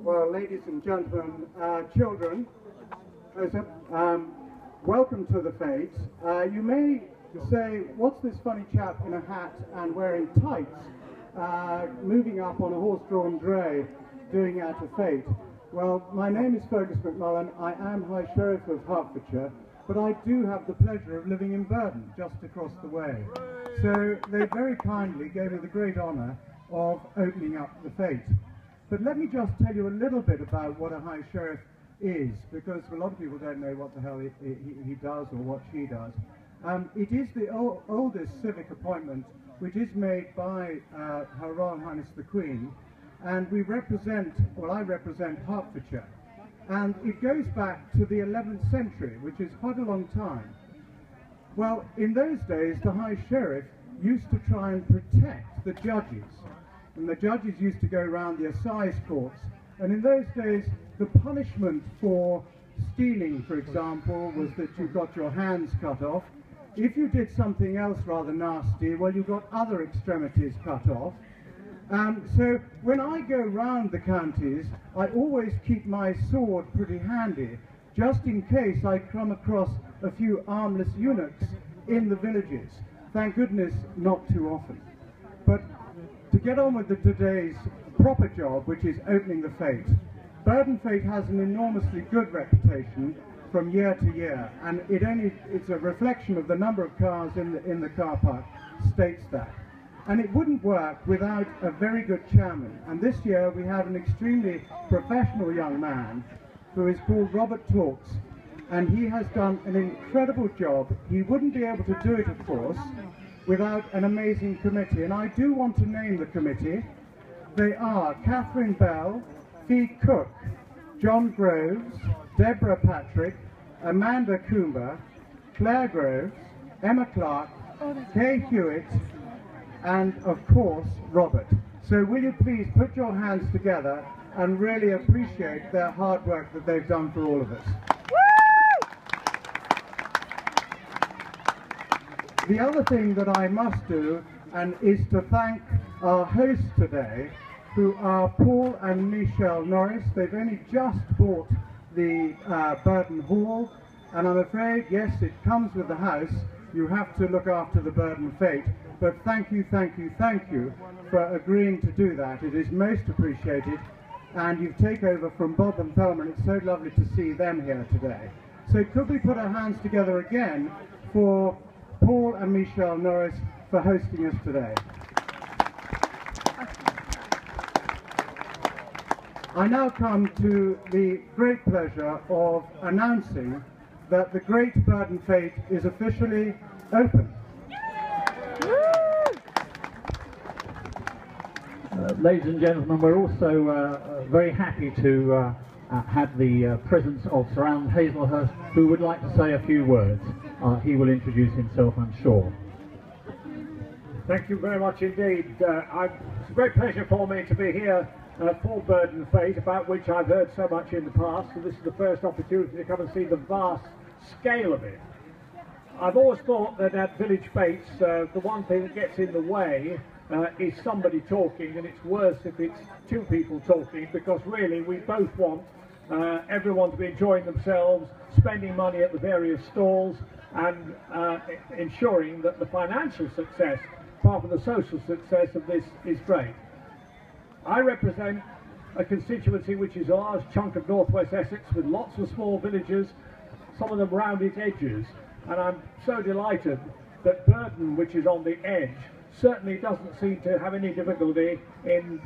Well, ladies and gentlemen, children, close up, welcome to the Fete. You may say, what's this funny chap in a hat and wearing tights, moving up on a horse-drawn dray, doing out a Fete? Well, my name is Fergus McMullen. I am High Sheriff of Hertfordshire, but I do have the pleasure of living in Berden, just across the way. So they very kindly gave me the great honour of opening up the Fete. But let me just tell you a little bit about what a High Sheriff is, because a lot of people don't know what the hell he does or what she does. It is the oldest civic appointment which is made by Her Royal Highness the Queen, and we represent, well, I represent Hertfordshire. And it goes back to the 11th century, which is quite a long time. Well, in those days, the High Sheriff used to try and protect the judges. And the judges used to go around the assize courts. And in those days, the punishment for stealing, for example, was that you got your hands cut off. If you did something else rather nasty, well, you got other extremities cut off. So when I go round the counties, I always keep my sword pretty handy, just in case I come across a few armless eunuchs in the villages. Thank goodness, not too often. But to get on with today's proper job, which is opening the Fete, Berden Fete has an enormously good reputation from year to year, and it's a reflection of the number of cars in the car park states that. And it wouldn't work without a very good chairman. And this year we have an extremely professional young man who is called Robert Talks, and he has done an incredible job. He wouldn't be able to do it, of course, without an amazing committee. And I do want to name the committee. They are Catherine Bell, Fee Cook, John Groves, Deborah Patrick, Amanda Coomber, Claire Groves, Emma Clark, Kay Hewitt, and of course Robert. So will you please put your hands together and really appreciate their hard work that they've done for all of us. The other thing that I must do is to thank our hosts today, who are Paul and Michelle Norris. They've only just bought the Berden Hall, and I'm afraid, yes, it comes with the house. You have to look after the Berden Fete, but thank you, thank you, thank you for agreeing to do that. It is most appreciated, and you've taken over from Bob and Thelma, and it's so lovely to see them here today. So could we put our hands together again for Paul and Michelle Norris for hosting us today. I now come to the great pleasure of announcing that the Great Berden Fete is officially open. Ladies and gentlemen, we're also very happy to have the presence of Sir Alan Haselhurst, who would like to say a few words. He will introduce himself, I'm sure. Thank you very much indeed. It's a great pleasure for me to be here for Berden Fete, about which I've heard so much in the past, so this is the first opportunity to come and see the vast scale of it. I've always thought that at village fetes, the one thing that gets in the way is somebody talking, and it's worse if it's two people talking, because really we both want everyone to be enjoying themselves, spending money at the various stalls, and ensuring that the financial success, part of the social success of this, is great. I represent a constituency which is a large chunk of northwest Essex with lots of small villages, some of them round its edges, and I'm so delighted that Berden, which is on the edge, certainly doesn't seem to have any difficulty in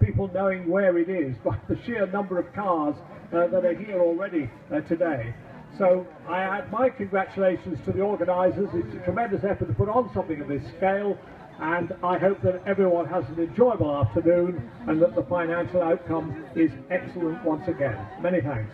people knowing where it is by the sheer number of cars that are here already today. So I add my congratulations to the organisers. It's a tremendous effort to put on something of this scale, and I hope that everyone has an enjoyable afternoon and that the financial outcome is excellent once again. Many thanks.